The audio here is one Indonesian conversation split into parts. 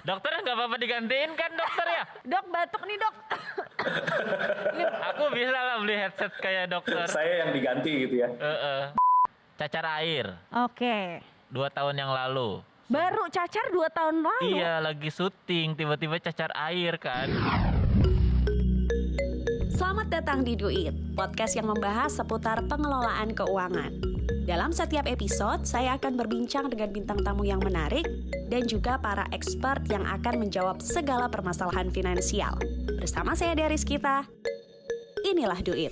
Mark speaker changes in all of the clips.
Speaker 1: Dokter nggak apa-apa digantiin kan dokter ya?
Speaker 2: Dok, batuk nih dok.
Speaker 1: Aku bisa lah beli headset kayak dokter.
Speaker 3: Saya yang diganti gitu ya.
Speaker 1: Cacar air
Speaker 2: Oke.
Speaker 1: 2 tahun yang lalu.
Speaker 2: Baru cacar 2 tahun lalu.
Speaker 1: Iya, lagi syuting tiba-tiba cacar air kan.
Speaker 4: Selamat datang di Duit, podcast yang membahas seputar pengelolaan keuangan. Dalam setiap episode, saya akan berbincang dengan bintang tamu yang menarik dan juga para expert yang akan menjawab segala permasalahan finansial. Bersama saya Deris Kita, inilah Duit.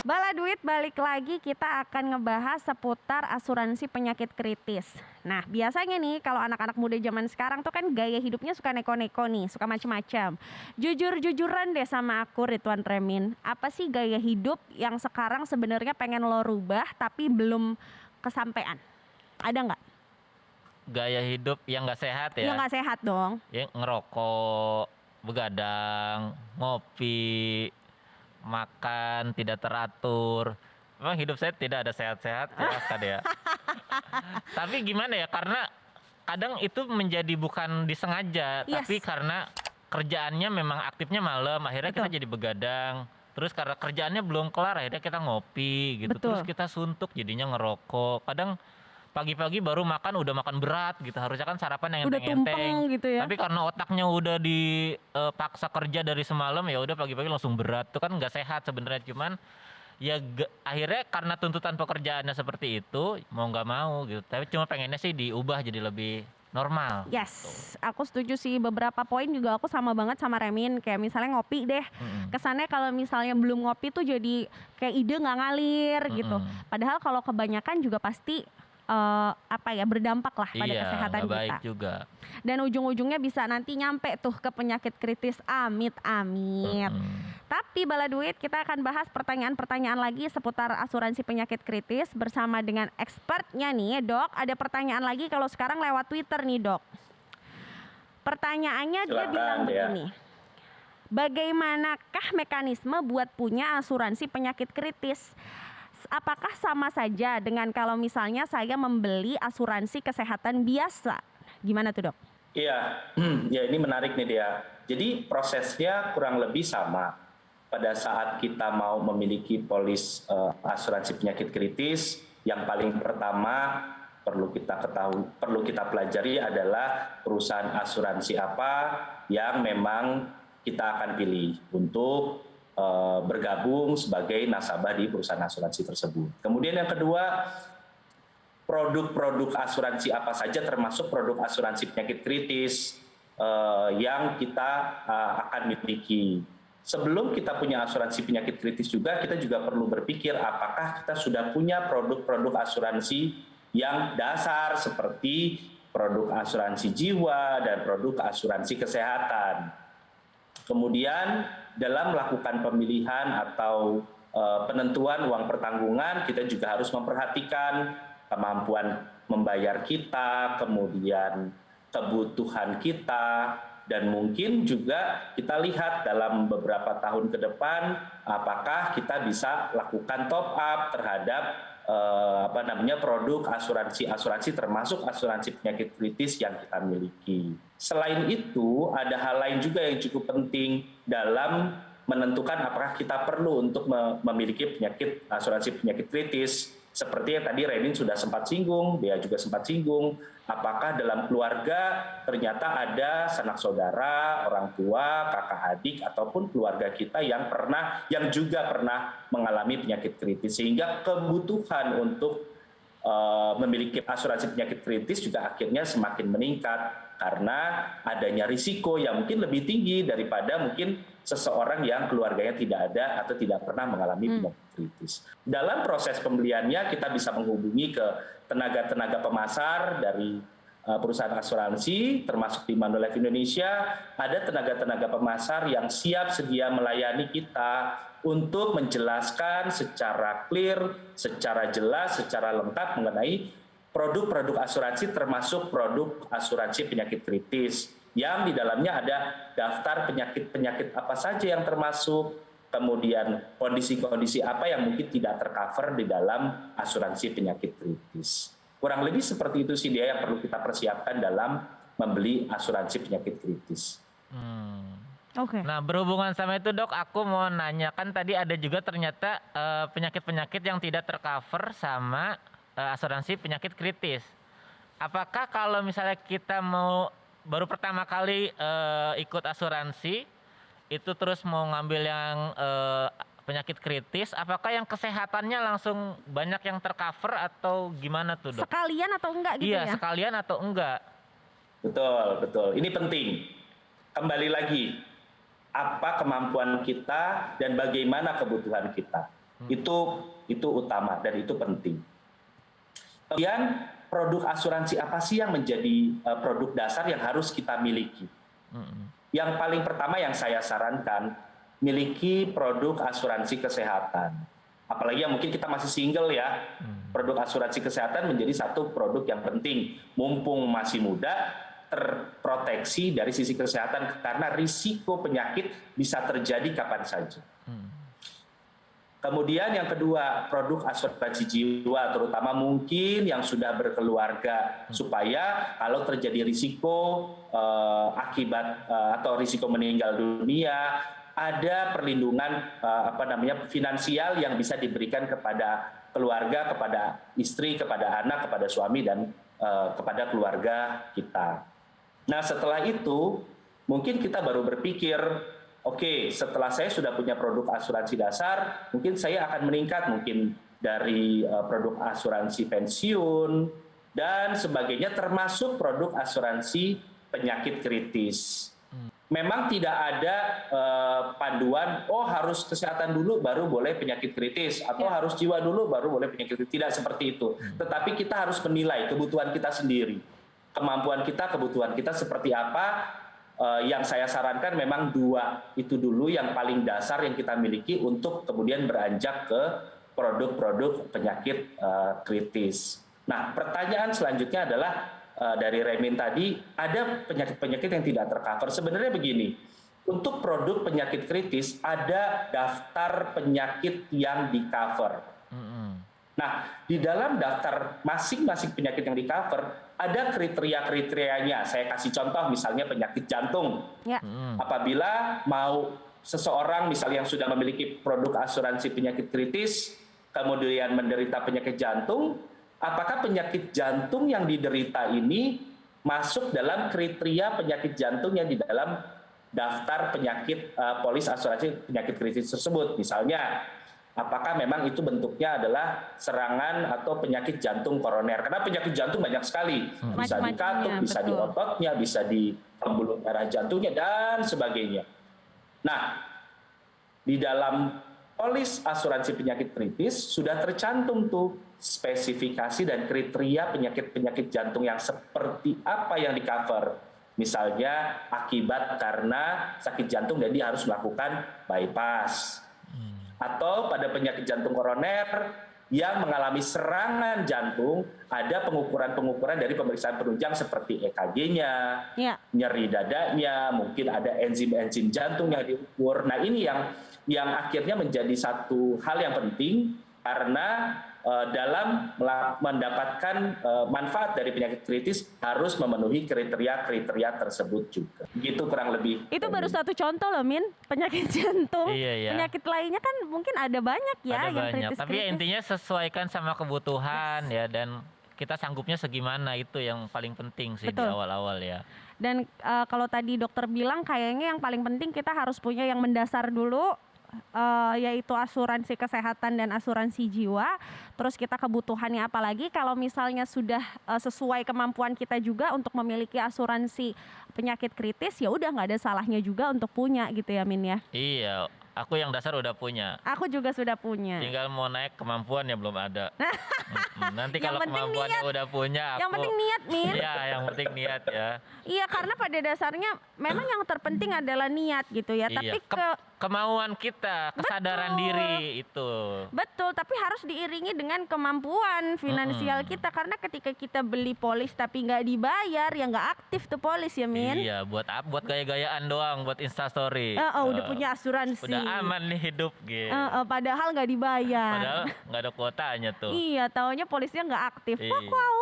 Speaker 2: Bala Duit balik lagi, kita akan ngebahas seputar asuransi penyakit kritis. Nah, biasanya nih kalau anak-anak muda zaman sekarang tuh kan gaya hidupnya suka neko-neko nih, suka macem-macem. Jujur-jujuran deh sama aku Ridwan Remin, apa sih gaya hidup yang sekarang sebenarnya pengen lo rubah tapi belum kesampaian? Ada nggak?
Speaker 1: Gaya hidup yang nggak sehat ya?
Speaker 2: Yang nggak sehat dong.
Speaker 1: Yang ngerokok, begadang, ngopi, makan tidak teratur. Memang hidup saya tidak ada sehat-sehat ya kan ya. Tapi gimana ya, karena kadang itu menjadi bukan disengaja, tapi karena kerjaannya memang aktifnya malam, akhirnya kita jadi begadang. Terus karena kerjaannya belum kelar, akhirnya kita ngopi gitu. Terus kita suntuk jadinya ngerokok. Kadang pagi-pagi baru makan udah makan berat gitu. Harusnya kan sarapan yang enteng-enteng
Speaker 2: gitu ya.
Speaker 1: Tapi karena otaknya udah dipaksa kerja dari semalam, ya udah pagi-pagi langsung berat. Itu kan nggak sehat sebenarnya. Cuman ya akhirnya karena tuntutan pekerjaannya seperti itu, mau nggak mau gitu. Tapi cuma pengennya sih diubah jadi lebih normal.
Speaker 2: Yes,
Speaker 1: gitu.
Speaker 2: aku setuju sih, beberapa poin juga aku sama banget sama Remin. Kayak misalnya ngopi deh, kesannya kalau misalnya belum ngopi tuh jadi kayak ide nggak ngalir gitu. Padahal kalau kebanyakan juga pasti berdampak lah pada kesehatan kita.
Speaker 1: Baik juga.
Speaker 2: Dan ujung-ujungnya bisa nanti nyampe tuh ke penyakit kritis, amit. Tapi Bala Duit, kita akan bahas pertanyaan-pertanyaan lagi seputar asuransi penyakit kritis bersama dengan expertnya nih, Dok. Ada pertanyaan lagi kalau sekarang lewat Twitter nih, Dok. Pertanyaannya dia bilang begini. Bagaimanakah mekanisme buat punya asuransi penyakit kritis? Apakah sama saja dengan kalau misalnya saya membeli asuransi kesehatan biasa? Gimana tuh, Dok?
Speaker 3: Iya, ya ini menarik nih dia. Jadi prosesnya kurang lebih sama. Pada saat kita mau memiliki polis asuransi penyakit kritis, yang paling pertama perlu kita ketahui, perlu kita pelajari adalah perusahaan asuransi apa yang memang kita akan pilih untuk bergabung sebagai nasabah di perusahaan asuransi tersebut. Kemudian yang kedua, produk-produk asuransi apa saja termasuk produk asuransi penyakit kritis yang kita akan miliki. Sebelum kita punya asuransi penyakit kritis juga, kita juga perlu berpikir apakah kita sudah punya produk-produk asuransi yang dasar seperti produk asuransi jiwa dan produk asuransi kesehatan. Kemudian dalam melakukan pemilihan atau penentuan uang pertanggungan, kita juga harus memperhatikan kemampuan membayar kita, kemudian kebutuhan kita, dan mungkin juga kita lihat dalam beberapa tahun ke depan apakah kita bisa lakukan top up terhadap produk asuransi termasuk asuransi penyakit kritis yang kita miliki. Selain itu, ada hal lain juga yang cukup penting dalam menentukan apakah kita perlu untuk memiliki asuransi penyakit kritis. Seperti yang tadi Renin sudah sempat singgung, dia juga sempat singgung, apakah dalam keluarga ternyata ada sanak saudara, orang tua, kakak adik, ataupun keluarga kita yang juga pernah mengalami penyakit kritis, sehingga kebutuhan untuk memiliki asuransi penyakit kritis juga akhirnya semakin meningkat karena adanya risiko yang mungkin lebih tinggi daripada mungkin seseorang yang keluarganya tidak ada atau tidak pernah mengalami penyakit kritis. Dalam proses pembeliannya kita bisa menghubungi ke tenaga-tenaga pemasar dari perusahaan asuransi, termasuk di Manulife Indonesia, ada tenaga-tenaga pemasar yang siap sedia melayani kita untuk menjelaskan secara clear, secara jelas, secara lengkap mengenai produk-produk asuransi termasuk produk asuransi penyakit kritis yang di dalamnya ada daftar penyakit-penyakit apa saja yang termasuk, kemudian kondisi-kondisi apa yang mungkin tidak tercover di dalam asuransi penyakit kritis. Kurang lebih seperti itu sih dia yang perlu kita persiapkan dalam membeli asuransi penyakit kritis.
Speaker 2: Oke.
Speaker 1: Nah, berhubungan sama itu Dok, aku mau nanya, kan tadi ada juga ternyata penyakit-penyakit yang tidak tercover sama asuransi penyakit kritis. Apakah kalau misalnya kita mau baru pertama kali ikut asuransi, itu terus mau ngambil yang penyakit kritis, apakah yang kesehatannya langsung banyak yang tercover atau gimana tuh Dok?
Speaker 2: Sekalian atau enggak gitu
Speaker 1: Iya,
Speaker 2: ya?
Speaker 1: sekalian atau enggak?
Speaker 3: Betul. Ini penting. Kembali lagi, apa kemampuan kita dan bagaimana kebutuhan kita. Itu utama dan itu penting. Kemudian produk asuransi apa sih yang menjadi produk dasar yang harus kita miliki? Yang paling pertama yang saya sarankan, miliki produk asuransi kesehatan. Apalagi yang mungkin kita masih single ya, produk asuransi kesehatan menjadi satu produk yang penting. Mumpung masih muda, terproteksi dari sisi kesehatan karena risiko penyakit bisa terjadi kapan saja. Kemudian yang kedua, produk asuransi jiwa, terutama mungkin yang sudah berkeluarga, supaya kalau terjadi risiko akibat atau risiko meninggal dunia, ada perlindungan finansial yang bisa diberikan kepada keluarga, kepada istri, kepada anak, kepada suami dan kepada keluarga kita. Nah, setelah itu mungkin kita baru berpikir, oke, setelah saya sudah punya produk asuransi dasar, mungkin saya akan meningkat mungkin dari produk asuransi pensiun dan sebagainya, termasuk produk asuransi penyakit kritis. Memang tidak ada panduan, harus kesehatan dulu baru boleh penyakit kritis, atau harus jiwa dulu baru boleh penyakit kritis. Tidak seperti itu. Tetapi kita harus menilai kebutuhan kita sendiri. Kemampuan kita, kebutuhan kita seperti apa. Yang saya sarankan memang 2 itu dulu yang paling dasar yang kita miliki untuk kemudian beranjak ke produk-produk penyakit kritis. Nah, pertanyaan selanjutnya adalah dari Remin tadi, ada penyakit-penyakit yang tidak tercover. Sebenarnya begini, untuk produk penyakit kritis ada daftar penyakit yang di-cover. Nah, di dalam daftar masing-masing penyakit yang di-cover, ada kriteria-kriterianya. Saya kasih contoh misalnya penyakit jantung.
Speaker 2: Ya.
Speaker 3: Apabila mau seseorang misalnya yang sudah memiliki produk asuransi penyakit kritis, kemudian menderita penyakit jantung, apakah penyakit jantung yang diderita ini masuk dalam kriteria penyakit jantung yang di dalam daftar penyakit polis asuransi penyakit kritis tersebut? Misalnya, apakah memang itu bentuknya adalah serangan atau penyakit jantung koroner? Karena penyakit jantung banyak sekali, bisa di katup, bisa di ototnya, bisa di pembuluh darah jantungnya dan sebagainya. Nah, di dalam polis asuransi penyakit kritis sudah tercantum tuh spesifikasi dan kriteria penyakit-penyakit jantung yang seperti apa yang di-cover. Misalnya akibat karena sakit jantung dan dia harus melakukan bypass. Atau pada penyakit jantung koroner yang mengalami serangan jantung, ada pengukuran-pengukuran dari pemeriksaan penunjang seperti EKG-nya, nyeri dadanya, mungkin ada enzim-enzim jantung yang diukur. Nah, ini yang akhirnya menjadi satu hal yang penting karena dalam mendapatkan manfaat dari penyakit kritis harus memenuhi kriteria-kriteria tersebut juga. Gitu kurang lebih.
Speaker 2: Itu baru satu contoh loh, Min. Penyakit jantung.
Speaker 1: Iya.
Speaker 2: Penyakit lainnya kan mungkin ada banyak ya
Speaker 1: Ada
Speaker 2: yang
Speaker 1: banyak.
Speaker 2: kritis-kritis.
Speaker 1: Tapi intinya sesuaikan sama kebutuhan ya, dan kita sanggupnya segimana, itu yang paling penting sih.
Speaker 2: Betul.
Speaker 1: Di awal-awal ya.
Speaker 2: Dan kalau tadi dokter bilang kayaknya yang paling penting kita harus punya yang mendasar dulu, yaitu asuransi kesehatan dan asuransi jiwa. Terus kita kebutuhannya apalagi kalau misalnya sudah sesuai kemampuan kita juga untuk memiliki asuransi penyakit kritis, ya udah nggak ada salahnya juga untuk punya gitu ya, Min ya.
Speaker 1: Iya, aku yang dasar udah punya.
Speaker 2: Aku juga sudah punya.
Speaker 1: Tinggal mau naik kemampuannya belum ada. Nanti
Speaker 2: Yang
Speaker 1: kalau
Speaker 2: penting
Speaker 1: kemampuannya
Speaker 2: niat.
Speaker 1: udah punya, aku.
Speaker 2: Yang penting niat, Min.
Speaker 1: Iya, yang penting niat ya.
Speaker 2: Iya, karena pada dasarnya memang yang terpenting adalah niat gitu ya.
Speaker 1: Iya,
Speaker 2: Tapi
Speaker 1: kemauan kita, kesadaran
Speaker 2: Betul.
Speaker 1: diri itu.
Speaker 2: Betul, tapi harus diiringi dengan kemampuan finansial kita, karena ketika kita beli polis tapi nggak dibayar, ya nggak aktif tuh polis ya Min.
Speaker 1: Iya, buat buat gaya-gayaan doang, buat Instastory.
Speaker 2: Udah punya asuransi.
Speaker 1: Udah aman nih hidup gitu.
Speaker 2: Padahal nggak dibayar.
Speaker 1: Padahal nggak ada kuotanya tuh.
Speaker 2: Iya, taunya polisnya nggak aktif.
Speaker 1: Iya.
Speaker 2: Wow.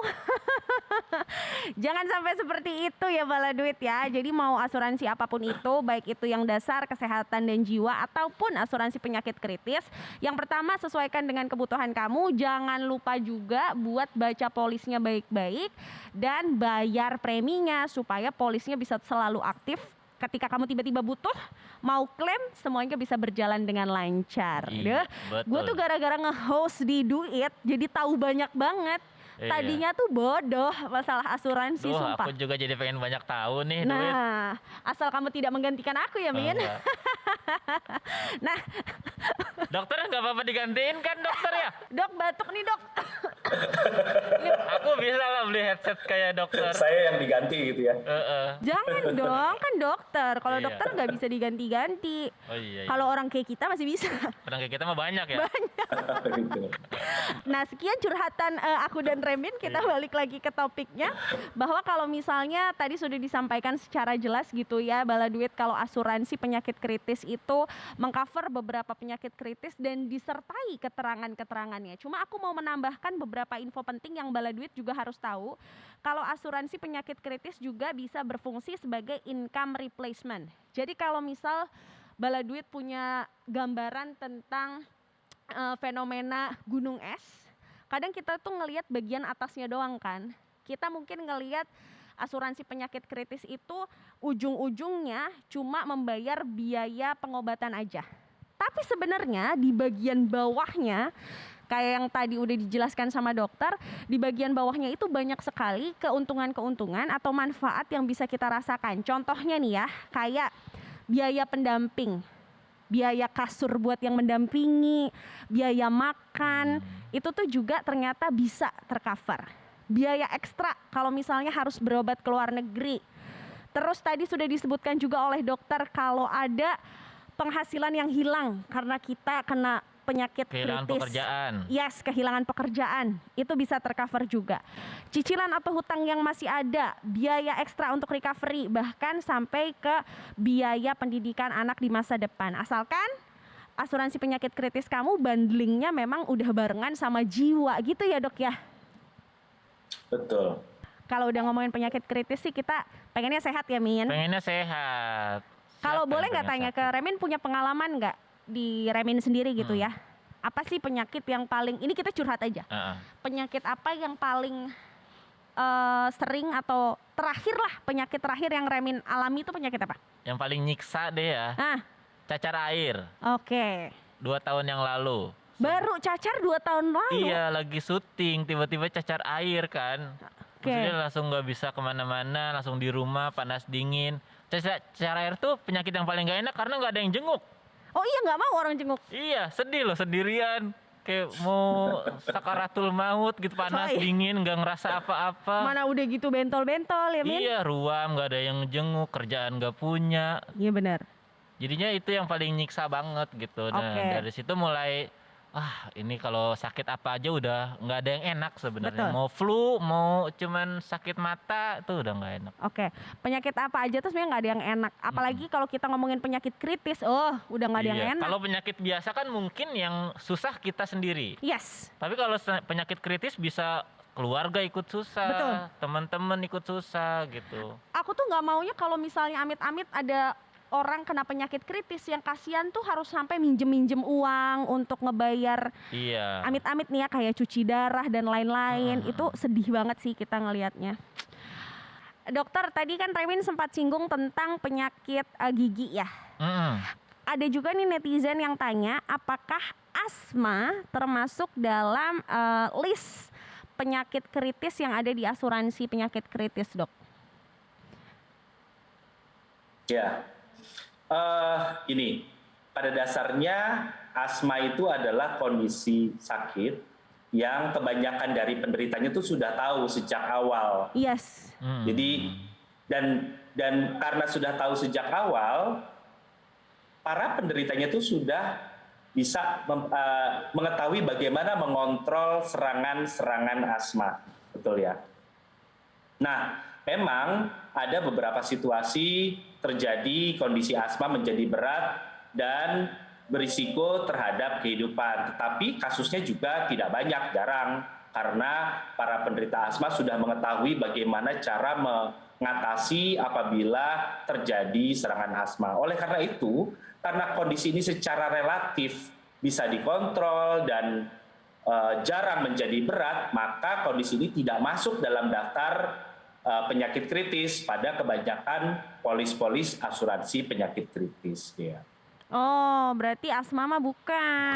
Speaker 2: Jangan sampai seperti itu ya Bala Duit ya. Jadi mau asuransi apapun itu, baik itu yang dasar kesehatan dan jiwa ataupun asuransi penyakit kritis, yang pertama sesuaikan dengan kebutuhan kamu. Jangan lupa juga buat baca polisnya baik-baik dan bayar preminya supaya polisnya bisa selalu aktif. Ketika kamu tiba-tiba butuh, mau klaim, semuanya bisa berjalan dengan lancar.
Speaker 1: Iya,
Speaker 2: Gue tuh gara-gara nge-host di Duit, jadi tahu banyak banget.
Speaker 1: Iya.
Speaker 2: Tadinya tuh bodoh masalah asuransi,
Speaker 1: Duh,
Speaker 2: sumpah.
Speaker 1: aku juga jadi pengen banyak tahu nih Duit.
Speaker 2: Nah, asal kamu tidak menggantikan aku ya, Min.
Speaker 1: Enggak.
Speaker 2: Nah,
Speaker 1: Dokter nggak apa-apa digantiin kan dokter ya?
Speaker 2: Dok, batuk nih, Dok.
Speaker 1: Aku bisa lah beli headset kayak dokter.
Speaker 3: Saya yang diganti gitu ya.
Speaker 2: Jangan dong, kan dokter. Kalau
Speaker 1: Iya.
Speaker 2: dokter nggak bisa diganti-ganti.
Speaker 1: Oh iya.
Speaker 2: Kalau orang kayak kita masih bisa.
Speaker 1: Orang kayak kita mah banyak ya.
Speaker 3: Gitu.
Speaker 2: Nah, sekian curhatan aku dan Remin. Kita balik lagi ke topiknya, bahwa kalau misalnya tadi sudah disampaikan secara jelas gitu ya Bala Duit, kalau asuransi penyakit kritis itu mengcover beberapa penyakit kritis dan disertai keterangan-keterangannya. Cuma aku mau menambahkan beberapa info penting yang Bala Duit juga harus tahu. Kalau asuransi penyakit kritis juga bisa berfungsi sebagai income replacement. Jadi kalau misal Bala Duit punya gambaran tentang fenomena gunung es, kadang kita tuh ngelihat bagian atasnya doang kan. Kita mungkin ngelihat asuransi penyakit kritis itu ujung-ujungnya cuma membayar biaya pengobatan aja. Tapi sebenarnya di bagian bawahnya, kayak yang tadi udah dijelaskan sama dokter, di bagian bawahnya itu banyak sekali keuntungan-keuntungan atau manfaat yang bisa kita rasakan. Contohnya nih ya, kayak biaya pendamping, biaya kasur buat yang mendampingi, biaya makan, itu tuh juga ternyata bisa tercover. Biaya ekstra kalau misalnya harus berobat ke luar negeri. Terus tadi sudah disebutkan juga oleh dokter kalau ada penghasilan yang hilang karena kita kena penyakit
Speaker 1: Kehilangan
Speaker 2: kritis.
Speaker 1: pekerjaan.
Speaker 2: Yes, kehilangan pekerjaan. Itu bisa tercover juga. Cicilan atau hutang yang masih ada, biaya ekstra untuk recovery, bahkan sampai ke biaya pendidikan anak di masa depan. Asalkan asuransi penyakit kritis kamu bundlingnya memang udah barengan sama jiwa gitu ya Dok ya.
Speaker 3: Betul.
Speaker 2: Kalau udah ngomongin penyakit kritis sih kita pengennya sehat ya Min.
Speaker 1: Pengennya sehat.
Speaker 2: Kalau
Speaker 1: Siapa
Speaker 2: boleh
Speaker 1: yang
Speaker 2: nggak
Speaker 1: pengen
Speaker 2: tanya
Speaker 1: sakit?
Speaker 2: ke Remin, punya pengalaman nggak di Remin sendiri gitu ya? Apa sih penyakit yang paling, ini kita curhat aja. Penyakit apa yang paling sering atau terakhir lah, penyakit terakhir yang Remin alami itu penyakit apa?
Speaker 1: Yang paling nyiksa deh ya,
Speaker 2: Ah,
Speaker 1: cacar air.
Speaker 2: oke.
Speaker 1: 2 tahun yang lalu.
Speaker 2: Baru cacar 2 tahun lalu.
Speaker 1: Iya, lagi syuting tiba-tiba cacar air kan.
Speaker 2: Oke.
Speaker 1: Maksudnya langsung nggak bisa kemana-mana, langsung di rumah panas dingin. Cacar air tuh penyakit yang paling gak enak karena nggak ada yang jenguk.
Speaker 2: Oh iya, nggak mau orang jenguk.
Speaker 1: Iya, sedih loh sendirian. Kayak mau sakaratul maut gitu, panas
Speaker 2: Oh, iya.
Speaker 1: dingin, nggak ngerasa apa-apa.
Speaker 2: Mana udah gitu bentol-bentol ya Min?
Speaker 1: Iya, ruam, nggak ada yang jenguk, kerjaan nggak punya.
Speaker 2: Iya benar.
Speaker 1: Jadinya itu yang paling nyiksa banget gitu. Nah,
Speaker 2: Oke.
Speaker 1: dari situ mulai, ini kalau sakit apa aja udah nggak ada yang enak sebenarnya.
Speaker 2: Betul.
Speaker 1: Mau flu, mau cuman sakit mata, itu udah nggak enak.
Speaker 2: Oke, penyakit apa aja tuh sebenarnya nggak ada yang enak. Apalagi kalau kita ngomongin penyakit kritis, udah nggak ada yang
Speaker 1: Iya.
Speaker 2: enak.
Speaker 1: Kalau penyakit biasa kan mungkin yang susah kita sendiri.
Speaker 2: Yes,
Speaker 1: Tapi kalau penyakit kritis bisa keluarga ikut susah,
Speaker 2: Betul.
Speaker 1: teman-teman ikut susah gitu.
Speaker 2: aku tuh nggak maunya kalau misalnya amit-amit ada orang kena penyakit kritis yang kasihan tuh harus sampai minjem-minjem uang untuk ngebayar
Speaker 1: Iya.
Speaker 2: amit-amit nih ya, kayak cuci darah dan lain-lain. Itu sedih banget sih kita ngelihatnya. Dokter, tadi kan Remin sempat singgung tentang penyakit gigi ya.
Speaker 1: Mm-mm.
Speaker 2: Ada juga nih netizen yang tanya, apakah asma termasuk dalam list penyakit kritis yang ada di asuransi penyakit kritis, Dok?
Speaker 3: Ya, ini pada dasarnya asma itu adalah kondisi sakit yang kebanyakan dari penderitanya itu sudah tahu sejak awal.
Speaker 2: Yes.
Speaker 3: Jadi dan karena sudah tahu sejak awal, para penderitanya itu sudah bisa mengetahui bagaimana mengontrol serangan-serangan asma, betul ya. Nah, memang ada beberapa situasi terjadi kondisi asma menjadi berat dan berisiko terhadap kehidupan. Tetapi kasusnya juga tidak banyak, jarang. Karena para penderita asma sudah mengetahui bagaimana cara mengatasi apabila terjadi serangan asma. Oleh karena itu, karena kondisi ini secara relatif bisa dikontrol dan jarang menjadi berat, maka kondisi ini tidak masuk dalam daftar penyakit kritis pada kebanyakan polis-polis asuransi penyakit kritis. Ya.
Speaker 2: Oh, berarti asma mah bukan.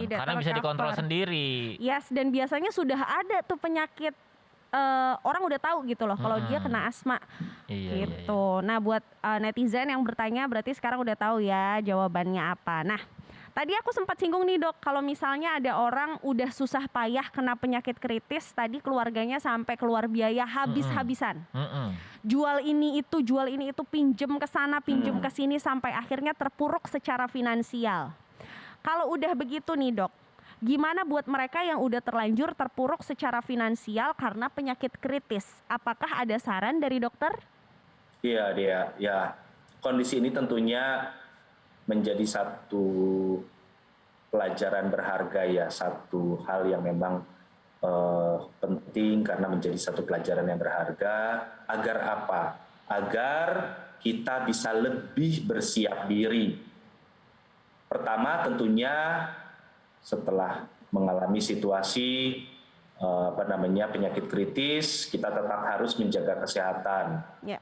Speaker 1: Bukan, karena bisa dikontrol sendiri.
Speaker 2: Yes, dan biasanya sudah ada tuh penyakit orang udah tahu gitu loh kalau dia kena asma.
Speaker 1: Iya,
Speaker 2: gitu. Nah, buat netizen yang bertanya berarti sekarang udah tahu ya jawabannya apa. Nah, tadi aku sempat singgung nih Dok, kalau misalnya ada orang udah susah payah kena penyakit kritis, tadi keluarganya sampai keluar biaya habis-habisan. Jual ini itu, pinjem ke sana, pinjem ke sini sampai akhirnya terpuruk secara finansial. Kalau udah begitu nih Dok, gimana buat mereka yang udah terlanjur terpuruk secara finansial karena penyakit kritis? Apakah ada saran dari dokter?
Speaker 3: Iya, ya. Kondisi ini tentunya menjadi satu pelajaran berharga ya, satu hal yang memang penting karena menjadi satu pelajaran yang berharga. Agar apa? Agar kita bisa lebih bersiap diri. Pertama tentunya setelah mengalami situasi penyakit kritis, kita tetap harus menjaga kesehatan.
Speaker 2: Ya.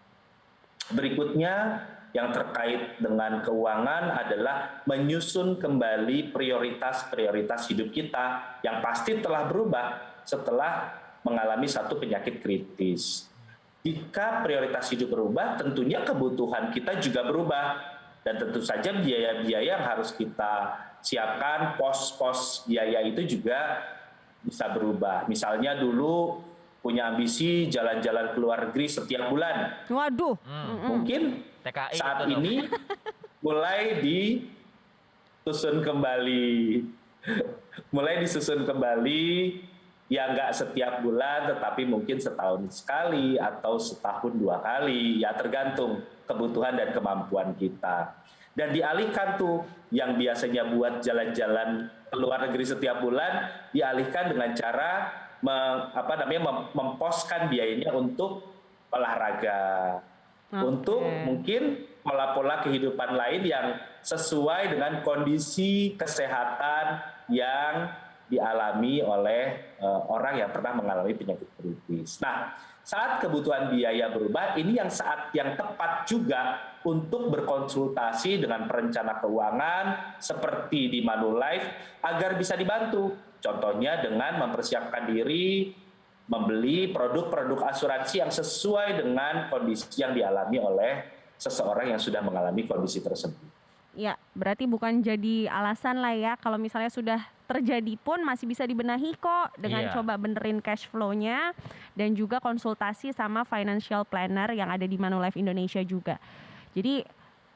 Speaker 3: Berikutnya yang terkait dengan keuangan adalah menyusun kembali prioritas-prioritas hidup kita yang pasti telah berubah setelah mengalami satu penyakit kritis. Jika prioritas hidup berubah, tentunya kebutuhan kita juga berubah. Dan tentu saja biaya-biaya yang harus kita siapkan, pos-pos biaya itu juga bisa berubah. Misalnya dulu punya ambisi jalan-jalan ke luar negeri setiap bulan.
Speaker 2: Waduh.
Speaker 3: Mungkin
Speaker 1: TKI
Speaker 3: saat
Speaker 1: itu,
Speaker 3: ini mulai disusun kembali, ya nggak setiap bulan, tetapi mungkin setahun sekali atau setahun 2 kali, ya tergantung kebutuhan dan kemampuan kita. Dan dialihkan tuh yang biasanya buat jalan-jalan ke luar negeri setiap bulan, dialihkan dengan cara memposkan biayanya untuk olahraga, untuk mungkin pola-pola kehidupan lain yang sesuai dengan kondisi kesehatan yang dialami oleh orang yang pernah mengalami penyakit kritis. Nah, saat kebutuhan biaya berubah, ini saat yang tepat juga untuk berkonsultasi dengan perencana keuangan seperti di Manulife agar bisa dibantu. Contohnya dengan mempersiapkan diri, membeli produk-produk asuransi yang sesuai dengan kondisi yang dialami oleh seseorang yang sudah mengalami kondisi tersebut.
Speaker 2: Ya, berarti bukan jadi alasan lah ya kalau misalnya sudah terjadi pun masih bisa dibenahi kok dengan coba benerin cash flow-nya dan juga konsultasi sama financial planner yang ada di Manulife Indonesia juga. Jadi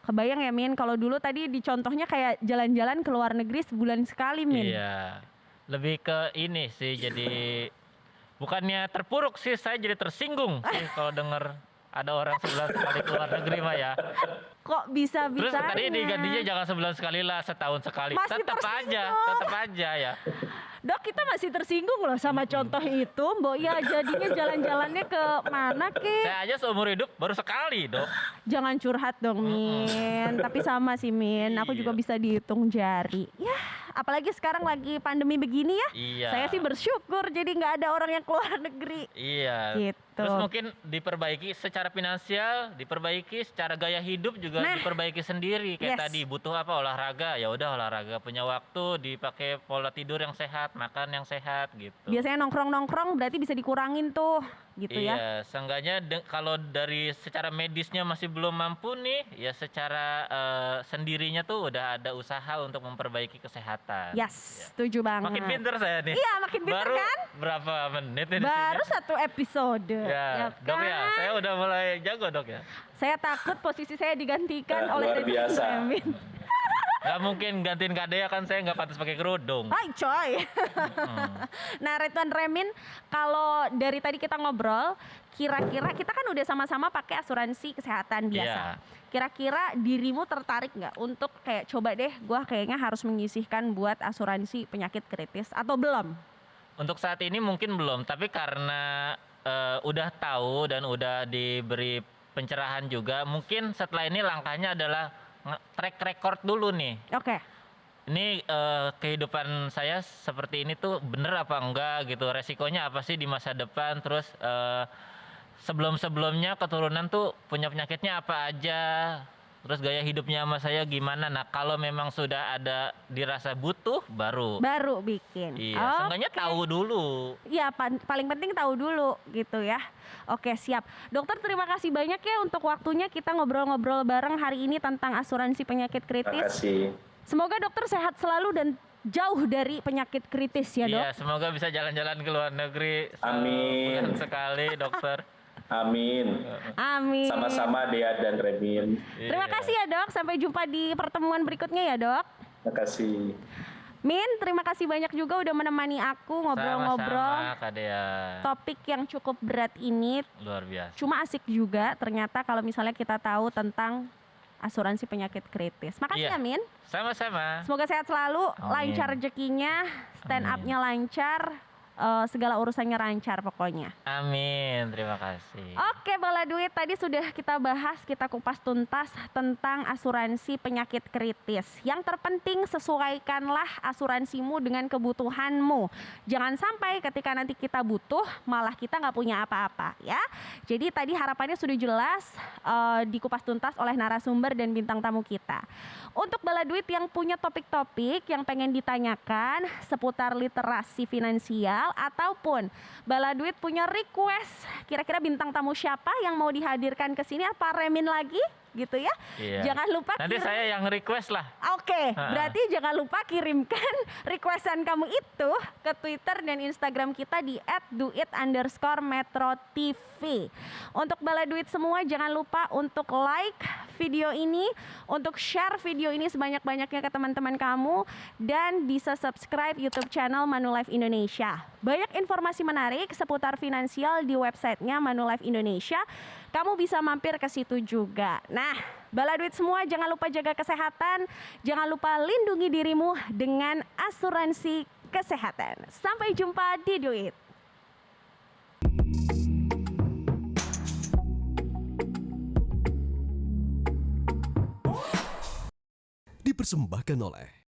Speaker 2: kebayang ya Min, kalau dulu tadi di contohnya kayak jalan-jalan ke luar negeri sebulan sekali Min.
Speaker 1: Iya, lebih ke ini sih, jadi bukannya terpuruk sih, saya jadi tersinggung sih kalau dengar ada orang sebulan sekali keluar negeri mah ya.
Speaker 2: Kok bisa-bisanya?
Speaker 1: Terus tadi digantinya jangan sebulan sekali lah, setahun sekali.
Speaker 2: Masih
Speaker 1: Tetap aja ya.
Speaker 2: Dok, kita masih tersinggung loh sama contoh itu. Mbok ya jadinya jalan-jalannya ke mana ke?
Speaker 1: Saya aja seumur hidup baru sekali, Dok.
Speaker 2: Jangan curhat dong Min. Tapi sama sih Min, aku juga bisa dihitung jari. Ya, apalagi sekarang lagi pandemi begini ya.
Speaker 1: Iya.
Speaker 2: Saya sih bersyukur jadi nggak ada orang yang keluar negeri.
Speaker 1: Iya.
Speaker 2: Gitu.
Speaker 1: Terus mungkin diperbaiki secara finansial, diperbaiki secara gaya hidup juga diperbaiki sendiri. Kayak tadi butuh apa, olahraga, ya udah olahraga, punya waktu dipakai pola tidur yang sehat, makan yang sehat gitu.
Speaker 2: Biasanya nongkrong-nongkrong berarti bisa dikurangin tuh, gitu ya.
Speaker 1: Iya, seenggaknya kalau dari secara medisnya masih belum mampu nih, ya secara sendirinya tuh udah ada usaha untuk memperbaiki kesehatan.
Speaker 2: Yes, setuju banget.
Speaker 1: Makin pinter saya nih.
Speaker 2: Iya, makin pinter
Speaker 1: Baru
Speaker 2: kan?
Speaker 1: Berapa menit ini?
Speaker 2: Baru satu episode.
Speaker 1: Ya, Dok ya,
Speaker 2: kan?
Speaker 1: saya udah mulai jago Dok ya.
Speaker 2: Saya takut posisi saya digantikan oleh
Speaker 3: luar biasa.
Speaker 2: Amin.
Speaker 1: Nggak mungkin gantiin Kak Dea, kan saya nggak pantas pakai kerudung.
Speaker 2: Hai coy. Nah Ridwan Remin, kalau dari tadi kita ngobrol, kira-kira kita kan udah sama-sama pakai asuransi kesehatan biasa.
Speaker 1: Iya.
Speaker 2: Kira-kira dirimu tertarik nggak untuk kayak coba deh, gua kayaknya harus menyisihkan buat asuransi penyakit kritis atau belum?
Speaker 1: Untuk saat ini mungkin belum, tapi karena udah tahu dan udah diberi pencerahan juga, mungkin setelah ini langkahnya adalah track record dulu nih.
Speaker 2: Oke.
Speaker 1: Ini kehidupan saya seperti ini tuh bener apa enggak gitu, resikonya apa sih di masa depan, terus sebelum-sebelumnya keturunan tuh punya penyakitnya apa aja, terus gaya hidupnya sama saya gimana. Nah kalau memang sudah ada dirasa butuh baru
Speaker 2: Bikin.
Speaker 1: iya, seenggaknya tahu dulu.
Speaker 2: Iya, paling penting tahu dulu gitu ya. Oke, siap. Dokter, terima kasih banyak ya untuk waktunya, kita ngobrol-ngobrol bareng hari ini tentang asuransi penyakit
Speaker 3: Terima
Speaker 2: kritis.
Speaker 3: kasih.
Speaker 2: Semoga dokter sehat selalu dan jauh dari penyakit kritis ya, Dok.
Speaker 1: Iya, semoga bisa jalan-jalan ke luar negeri
Speaker 3: Amin.
Speaker 1: sebulan sekali, dokter.
Speaker 3: Amin.
Speaker 2: Amin.
Speaker 3: Sama-sama Dea dan Remin.
Speaker 2: Terima
Speaker 1: Iya.
Speaker 2: kasih ya, Dok. Sampai jumpa di pertemuan berikutnya ya, Dok.
Speaker 3: Terima kasih.
Speaker 2: Min, terima kasih banyak juga udah menemani aku ngobrol-ngobrol
Speaker 1: Sama-sama, Kak Dea.
Speaker 2: topik yang cukup berat ini.
Speaker 1: Luar biasa.
Speaker 2: Cuma asik juga ternyata kalau misalnya kita tahu tentang asuransi penyakit kritis. Makasih
Speaker 1: Iya.
Speaker 2: ya, Min.
Speaker 1: Sama-sama.
Speaker 2: Semoga sehat selalu,
Speaker 1: Amin.
Speaker 2: lancar rezekinya, stand
Speaker 1: Amin.
Speaker 2: up-nya lancar, segala urusannya lancar pokoknya.
Speaker 1: Amin, terima kasih.
Speaker 2: Oke, Bala Duit, tadi sudah kita bahas, kita kupas tuntas tentang asuransi penyakit kritis. Yang terpenting sesuaikanlah asuransimu dengan kebutuhanmu. Jangan sampai ketika nanti kita butuh, malah kita nggak punya apa-apa ya. Jadi tadi harapannya sudah jelas dikupas tuntas oleh narasumber dan bintang tamu kita. Untuk Bala Duit yang punya topik-topik yang pengen ditanyakan seputar literasi finansial, ataupun Bala Duit punya request kira-kira bintang tamu siapa yang mau dihadirkan ke sini, apa Remin lagi gitu ya.
Speaker 1: Iya.
Speaker 2: Jangan lupa
Speaker 1: Nanti saya yang request lah.
Speaker 2: Oke, berarti jangan lupa kirimkan requestan kamu itu ke Twitter dan Instagram kita di @duit_metro_tv. Untuk Bala Duit semua, jangan lupa untuk like video ini, untuk share video ini sebanyak-banyaknya ke teman-teman kamu, dan bisa subscribe YouTube channel Manulife Indonesia. Banyak informasi menarik seputar finansial di websitenya Manulife Indonesia. Kamu bisa mampir ke situ juga. Nah, Bala Duit semua, jangan lupa jaga kesehatan, jangan lupa lindungi dirimu dengan asuransi kesehatan. Sampai jumpa di Duit.
Speaker 5: Dipersembahkan oleh